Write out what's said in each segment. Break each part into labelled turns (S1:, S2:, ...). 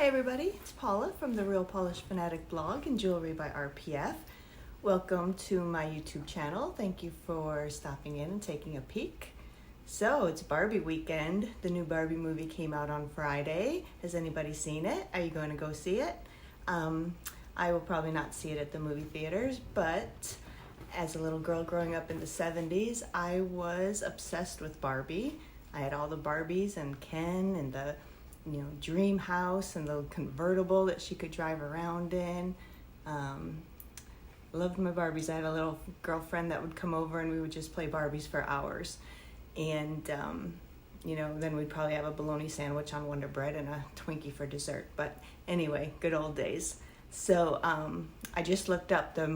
S1: Hi everybody, it's Paula from the Real Polish Fanatic blog and Jewelry by RPF. Welcome to my YouTube channel. Thank you for stopping in and taking a peek. So it's Barbie weekend. The new Barbie movie came out on Friday. Has anybody seen it? Are you going to go see it? I will probably not see it at the movie theaters, but as a little girl growing up in the 70s, I was obsessed with Barbie. I had all the Barbies and Ken and the dream house and the convertible that she could drive around in. Loved my Barbies. I had a little girlfriend that would come over and we would just play Barbies for hours. And, then we'd probably have a bologna sandwich on Wonder Bread and a Twinkie for dessert. But anyway, good old days. So I just looked up the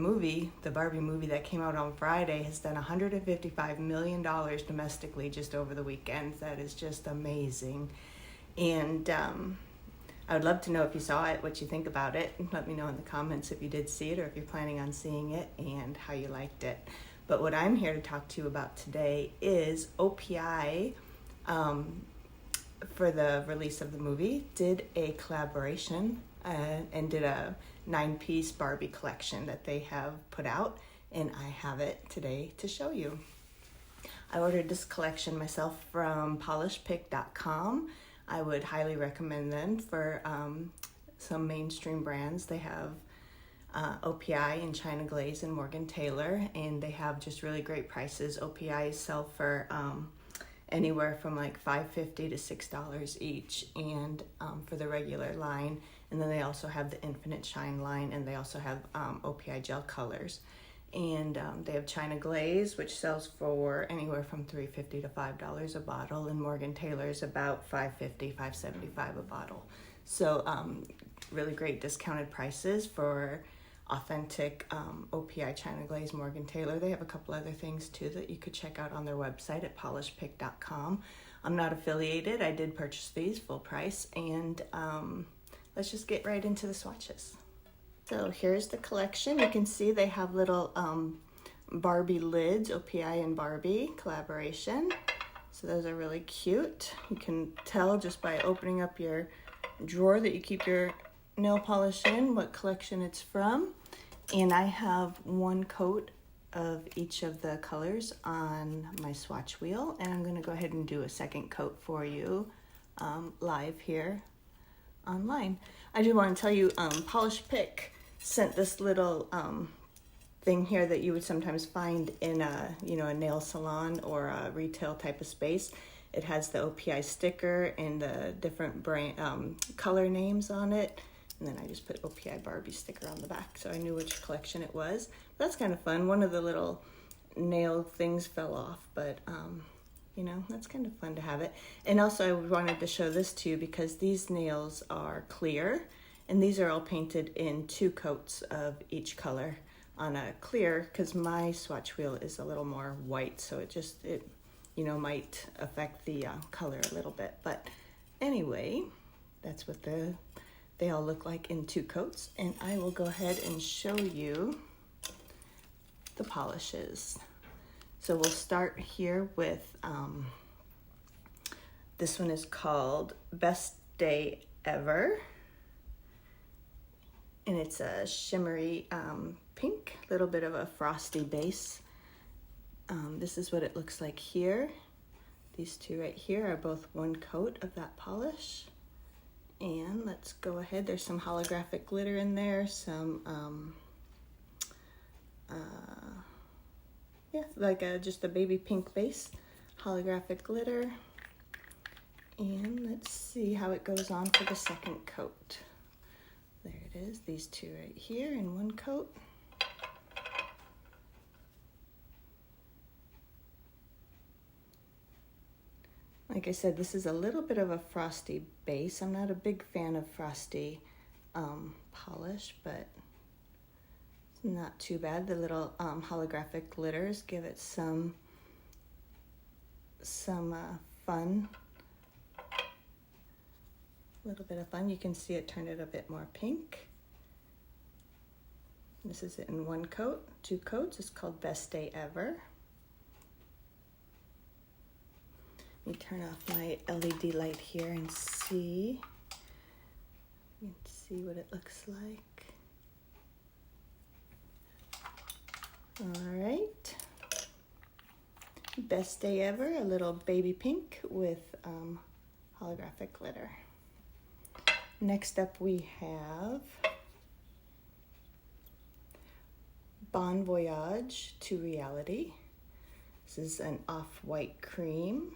S1: Barbie movie that came out on Friday has done $155 million domestically just over the weekend. That is just amazing. And I would love to know if you saw it, what you think about it. Let me know in the comments if you did see it or if you're planning on seeing it and how you liked it. But what I'm here to talk to you about today is OPI, for the release of the movie, did a collaboration and did a 9-piece Barbie collection that they have put out. And I have it today to show you. I ordered this collection myself from polishpick.com. I would highly recommend them for some mainstream brands. They have OPI and China Glaze and Morgan Taylor, and they have just really great prices. OPI sell for anywhere from like $5.50 to $6 each, and for the regular line. And then they also have the Infinite Shine line, and they also have OPI gel colors. And they have China Glaze, which sells for anywhere from $3.50 to $5 a bottle, and Morgan Taylor's about $5.50, $5.75 a bottle. So really great discounted prices for authentic OPI China Glaze Morgan Taylor. They have a couple other things too that you could check out on their website at polishpick.com. I'm not affiliated. I did purchase these full price, and let's just get right into the swatches. So here's the collection. You can see they have little Barbie lids, OPI and Barbie collaboration. So those are really cute. You can tell just by opening up your drawer that you keep your nail polish in what collection it's from. And I have one coat of each of the colors on my swatch wheel. And I'm gonna go ahead and do a second coat for you live here online. I do want to tell you, Polish Pick sent this little thing here that you would sometimes find in a nail salon or a retail type of space. It has the OPI sticker and the different brand color names on it, and then I just put OPI Barbie sticker on the back so I knew which collection it was. That's kind of fun. One of the little nail things fell off, but that's kind of fun to have it. And also I wanted to show this to you because these nails are clear, and these are all painted in 2 coats of each color on a clear, because my swatch wheel is a little more white, so it might affect the color a little bit. But anyway, that's what they all look like in 2 coats. And I will go ahead and show you the polishes. So we'll start here with, this one is called Best Day Ever. And it's a shimmery pink, little bit of a frosty base. This is what it looks like here. These 2 right here are both 1 coat of that polish. And let's go ahead. There's some holographic glitter in there, some just a baby pink base, holographic glitter. And let's see how it goes on for the second coat. There it is, these 2 right here in 1 coat. Like I said, this is a little bit of a frosty base. I'm not a big fan of frosty polish, but it's not too bad. The little holographic glitters give it some fun. A little bit of fun. You can see it turned it a bit more pink. This is it in 1 coat, 2 coats. It's called Best Day Ever. Let me turn off my LED light here and see You can see what it looks like. All right. Best day ever, a little baby pink with holographic glitter. Next up we have Voyage to Reality. This is an off-white cream.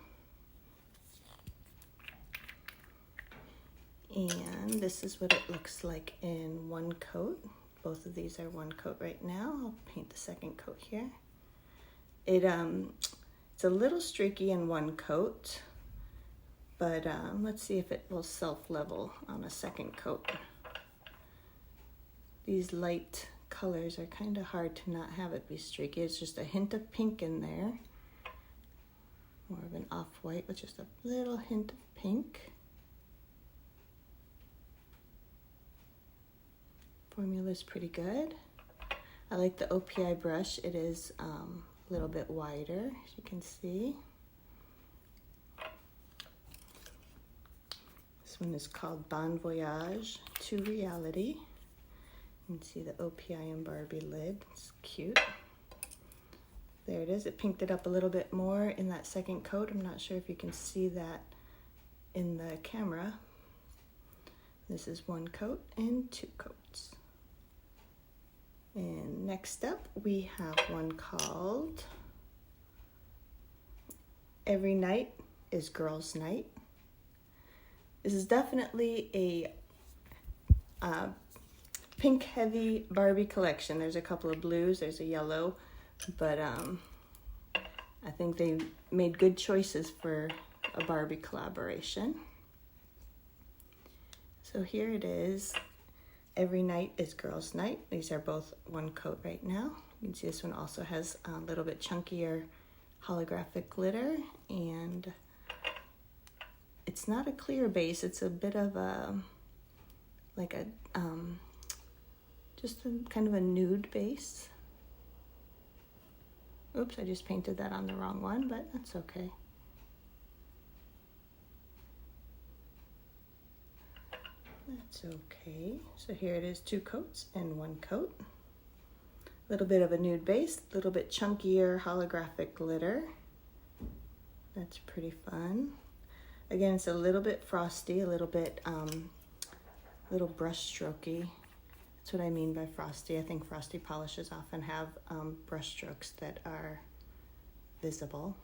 S1: And this is what it looks like in one coat. Both of these are one coat right now. I'll paint the second coat here. It's a little streaky in one coat, but let's see if it will self-level on a second coat. These light colors are kind of hard to not have it be streaky. It's just a hint of pink in there. More of an off-white with just a little hint of pink. Formula is pretty good. I like the OPI brush. It is a little bit wider, as you can see. This one is called Voyage to Reality. You can see the OPI and Barbie lid. It's cute. There it is. It pinked it up a little bit more in that second coat. I'm not sure if you can see that in the camera. This is one coat and two coats. And next up, we have one called Every Night is Girls' Night. This is definitely a pink heavy Barbie collection. There's a couple of blues, there's a yellow, but I think they made good choices for a Barbie collaboration. So here it is. Every Night is Girls' Night. These are both one coat right now. You can see this one also has a little bit chunkier holographic glitter, and it's not a clear base. It's a bit of a, like a, just a kind of a nude base. Oops, I just painted that on the wrong one, but that's okay. That's okay. So here it is, two coats and one coat. A little bit of a nude base, a little bit chunkier holographic glitter. That's pretty fun. Again, it's a little bit frosty, a little bit, little brush strokey. That's what I mean by frosty. I think frosty polishes often have brush strokes that are visible.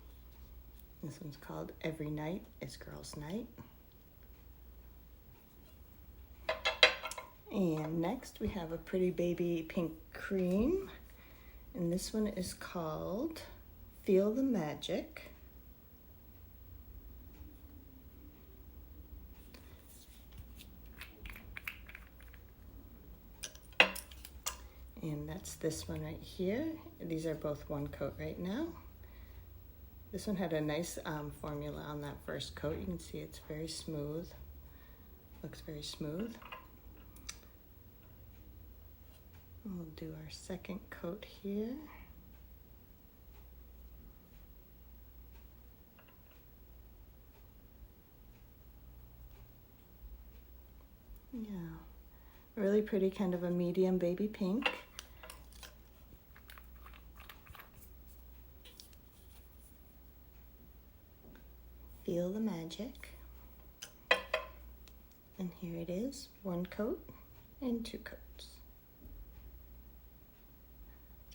S1: This one's called Every Night is Girls' Night. And next we have a pretty baby pink cream, and this one is called Feel the Magic. And that's this one right here. These are both one coat right now. This one had a nice formula on that first coat. You can see it's very smooth. Looks very smooth. We'll do our second coat here. Yeah, really pretty, kind of a medium baby pink. Feel the Magic. And here it is, one coat and two coats.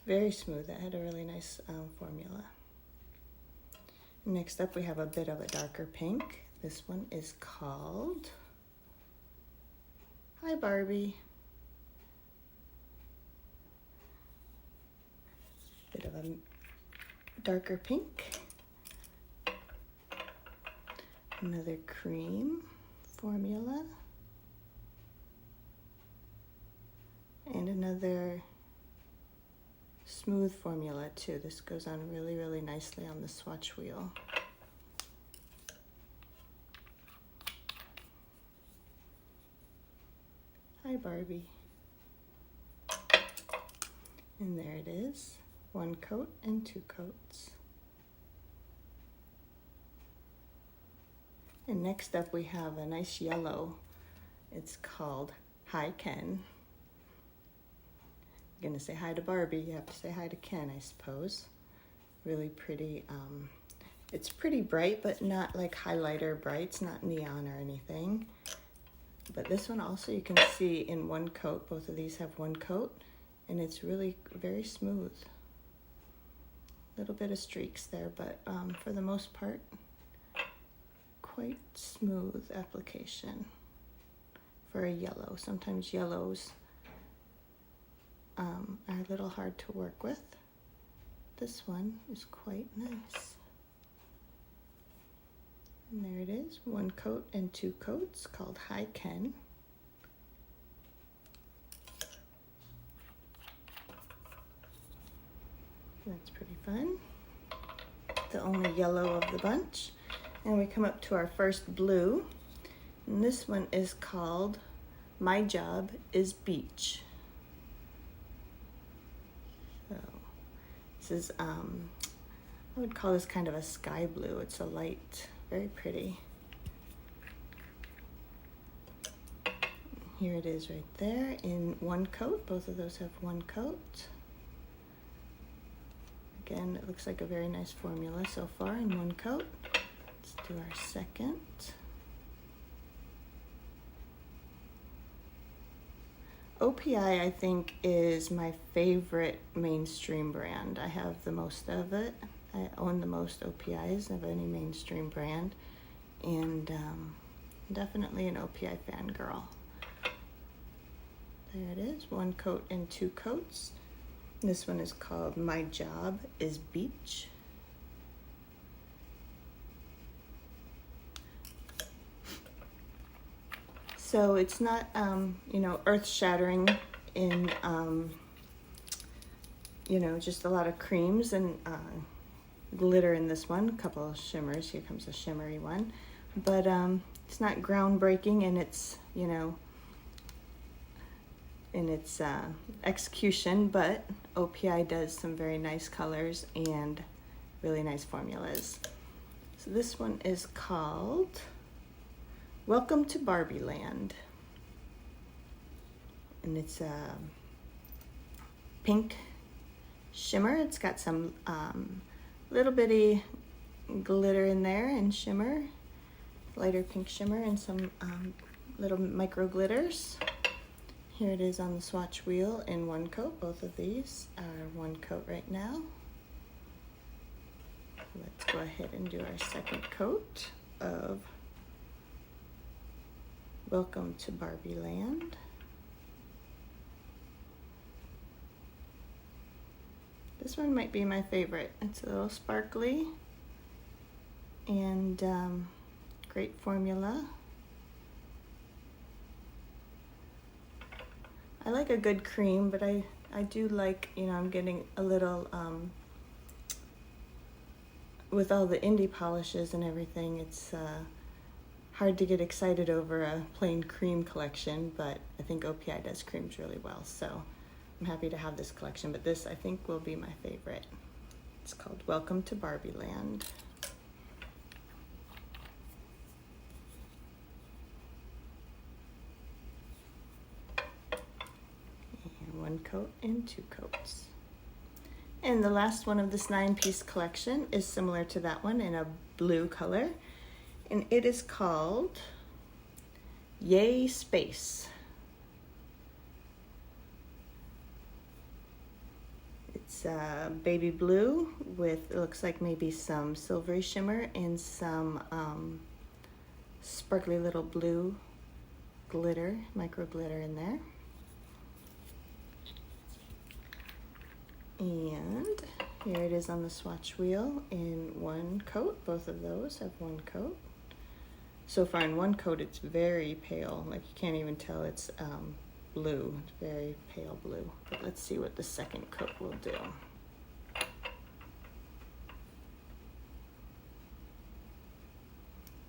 S1: Very smooth. That had a really nice formula. Next up we have a bit of a darker pink. This one is called Hi Barbie. Bit of a darker pink. Another cream formula. And another smooth formula too. This goes on really, really nicely on the swatch wheel. Hi Barbie. And there it is, one coat and two coats. And next up we have a nice yellow. It's called Hi Ken. You're gonna say hi to Barbie, you have to say hi to Ken, I suppose. Really pretty. It's pretty bright, but not like highlighter bright. It's not neon or anything. But this one also you can see in one coat. Both of these have one coat, and it's really very smooth. A little bit of streaks there, but for the most part, quite smooth application for a yellow. Sometimes yellows are a little hard to work with. This one is quite nice. And there it is, one coat and two coats, called Hi Ken. That's pretty fun. The only yellow of the bunch. And we come up to our first blue. And this one is called My Job is Beach. So this is, I would call this kind of a sky blue. It's a light, very pretty. Here it is right there in one coat. Both of those have one coat. Again, it looks like a very nice formula so far in one coat. Let's do our second. OPI, I think, is my favorite mainstream brand. I have the most of it. I own the most OPIs of any mainstream brand, and definitely an OPI fangirl. There it is, one coat and two coats. This one is called My Job is Beach. So it's not, you know, earth-shattering in, you know, just a lot of creams and glitter in this one. A couple of shimmers. Here comes a shimmery one. But it's not groundbreaking in its, you know, in its execution, but OPI does some very nice colors and really nice formulas. So this one is called Welcome to Barbie Land. And it's a pink shimmer. It's got some little bitty glitter in there and shimmer, lighter pink shimmer and some little micro glitters. Here it is on the swatch wheel in one coat. Both of these are one coat right now. Let's go ahead and do our second coat of Welcome to Barbie Land. This one might be my favorite. It's a little sparkly and great formula. I like a good cream, but I do like, you know, I'm getting a little, with all the indie polishes and everything, it's hard to get excited over a plain cream collection, but I think OPI does creams really well, so I'm happy to have this collection, but this I think will be my favorite. It's called Welcome to Barbie Land. One coat and two coats. And the last one of this 9-piece collection is similar to that one in a blue color, and it is called Yay Space. It's baby blue with, it looks like maybe some silvery shimmer and some sparkly little blue glitter, micro glitter in there. And here it is on the swatch wheel in one coat. Both of those have one coat. So far in one coat it's very pale, like you can't even tell it's blue. It's very pale blue. But let's see what the second coat will do.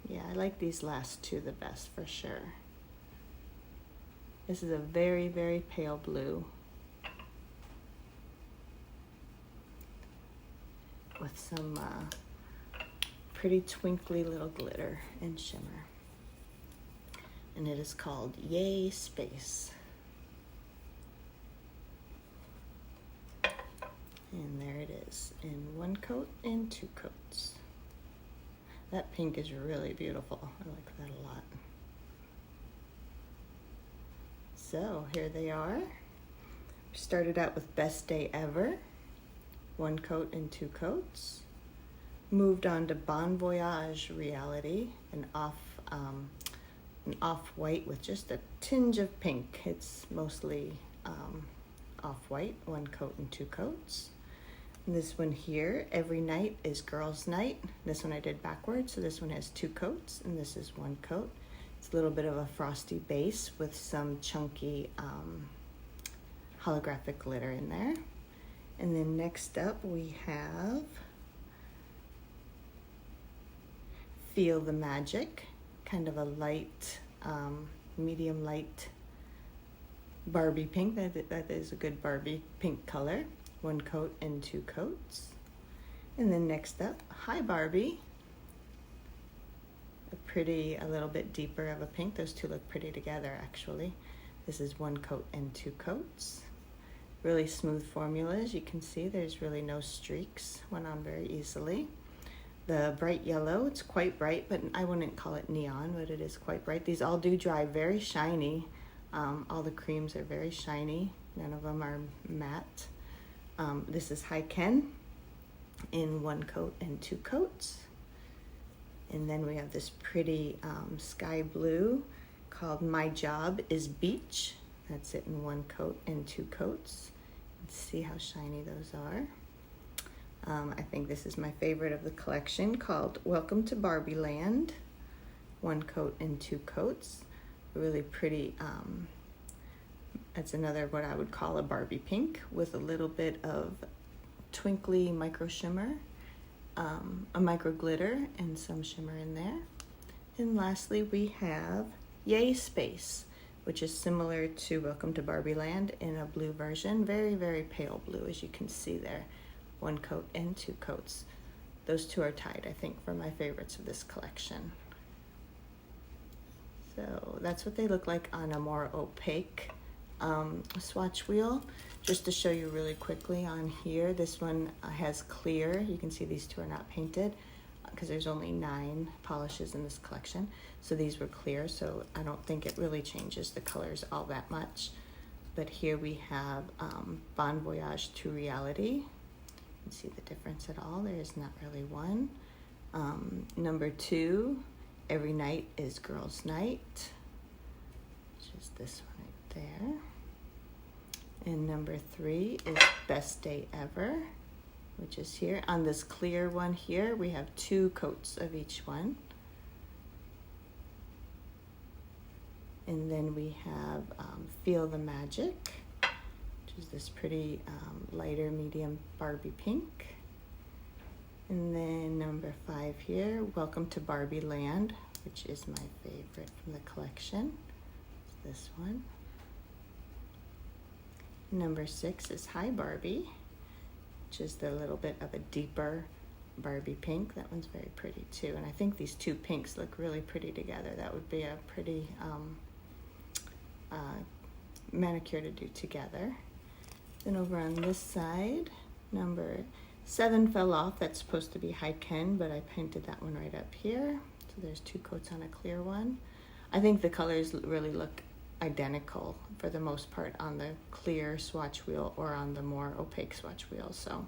S1: Yeah, I like these last two the best for sure. This is a very, very pale blue with some pretty twinkly little glitter and shimmer. and it is called Yay Space. And there it is, in one coat and two coats. That pink is really beautiful. I like that a lot. So here they are. Started out with Best Day Ever, one coat and two coats. Moved on to Bon Voyage Reality, an off-white with just a tinge of pink. It's mostly off-white, one coat and two coats. And this one here, Every Night is Girls' Night. This one I did backwards, so this one has two coats, and this is one coat. It's a little bit of a frosty base with some chunky holographic glitter in there. And then next up we have Feel the Magic, kind of a light, medium light Barbie pink. That is a good Barbie pink color. One coat and two coats. And then next up, Hi Barbie. A little bit deeper of a pink. Those two look pretty together actually. This is one coat and two coats. Really smooth formula. As you can see, there's really no streaks. Went on very easily. The bright yellow, it's quite bright, but I wouldn't call it neon, but it is quite bright. These all do dry very shiny. All the creams are very shiny. None of them are matte. This is Hi Ken in one coat and two coats. And then we have this pretty sky blue called My Job is Beach. That's it in one coat and two coats. Let's see how shiny those are. I think this is my favorite of the collection, called Welcome to Barbie Land. One coat and two coats. Really pretty, that's another what I would call a Barbie pink with a little bit of twinkly micro shimmer, a micro glitter, and some shimmer in there. And lastly, we have Yay Space, which is similar to Welcome to Barbie Land in a blue version. Very, very pale blue, as you can see there. One coat and two coats. Those two are tied, I think, for my favorites of this collection. So that's what they look like on a more opaque swatch wheel. Just to show you really quickly on here, this one has clear. You can see these two are not painted because there's only 9 polishes in this collection. So these were clear, so I don't think it really changes the colors all that much. But here we have Bon Voyage to Reality. You can see the difference at all. There is not really one. Number 2, Every Night is Girls' Night, which is this one right there. And number 3 is Best Day Ever, which is here. On this clear one here, we have 2 coats of each one. And then we have Feel the Magic, which is this pretty lighter medium Barbie pink. And then number 5 here, Welcome to Barbie Land, which is my favorite from the collection. It's this one. Number 6 is Hi Barbie, which is the little bit of a deeper Barbie pink. That one's very pretty too. And I think these 2 pinks look really pretty together. That would be a pretty manicure to do together. Then over on this side, number 7 fell off. That's supposed to be Hi Ken, but I painted that one right up here. So there's 2 coats on a clear one. I think the colors really look identical for the most part on the clear swatch wheel or on the more opaque swatch wheel. So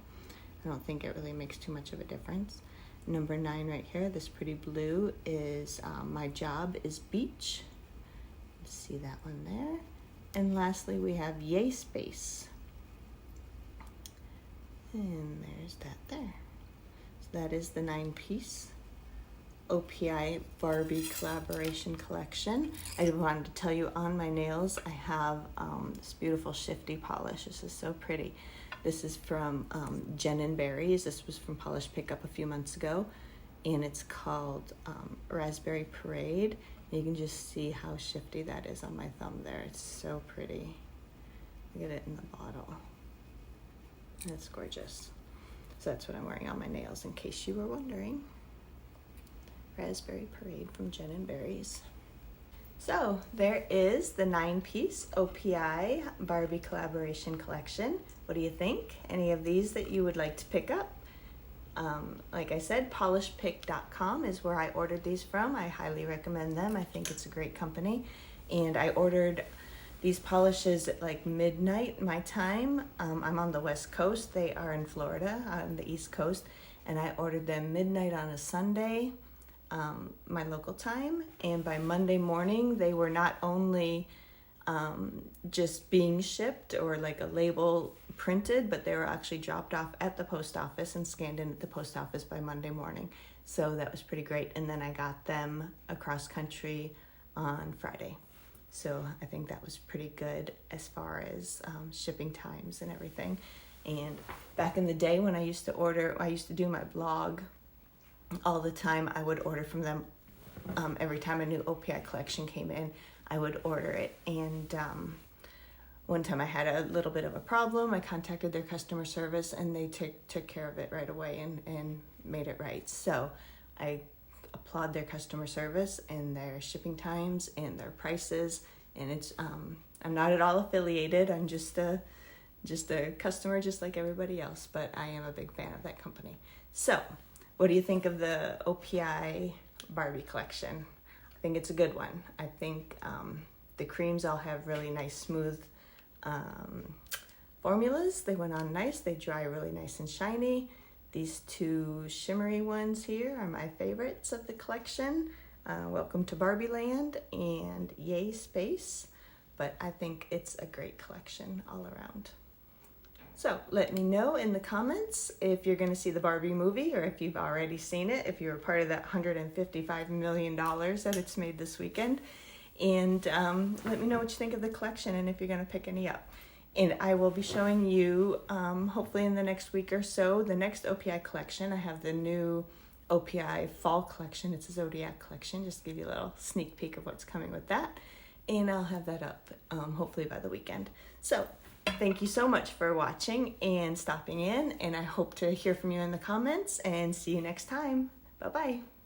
S1: I don't think it really makes too much of a difference. Number 9 right here, this pretty blue is My Job is Beach. See that one there. And lastly, we have Yay Space. And there's that there. So that is the 9-piece OPI Barbie collaboration collection. I wanted to tell you on my nails, I have this beautiful Shifty polish. This is so pretty. This is from Jen & Berries. This was from Polish Pickup a few months ago. And it's called Raspberry Parade. You can just see how shifty that is on my thumb there. It's so pretty. Look at it in the bottle. That's gorgeous. So that's what I'm wearing on my nails, in case you were wondering. Raspberry Parade from Jen & Berries. So there is the 9-piece OPI Barbie collaboration collection. What do you think? Any of these that you would like to pick up? Like I said, polishpick.com is where I ordered these from. I highly recommend them. I think it's a great company. And I ordered these polishes at like midnight my time. I'm on the West Coast. They are in Florida on the East Coast. And I ordered them midnight on a Sunday, my local time. And by Monday morning, they were not only just being shipped or like a label printed, but they were actually dropped off at the post office and scanned in at the post office by Monday morning. So that was pretty great. And then I got them across country on Friday. So I think that was pretty good as far as shipping times and everything. And back in the day when I used to do my blog all the time, I would order from them every time a new OPI collection came in. I would order it, and one time I had a little bit of a problem. I contacted their customer service, and they took care of it right away and made it right. So I applaud their customer service and their shipping times and their prices. And it's I'm not at all affiliated. I'm just a customer, just like everybody else. But I am a big fan of that company. So, what do you think of the OPI Barbie collection? I think it's a good one. I think the creams all have really nice, smooth formulas. They went on nice. They dry really nice and shiny. These two shimmery ones here are my favorites of the collection. Welcome to Barbie Land and Yay Space. But I think it's a great collection all around. So let me know in the comments if you're going to see the Barbie movie or if you've already seen it, if you were part of that $155 million that it's made this weekend. And let me know what you think of the collection and if you're going to pick any up. And I will be showing you, hopefully in the next week or so, the next OPI collection. I have the new OPI fall collection. It's a Zodiac collection. Just to give you a little sneak peek of what's coming with that. And I'll have that up hopefully by the weekend. So thank you so much for watching and stopping in, and I hope to hear from you in the comments and see you next time. Bye-bye.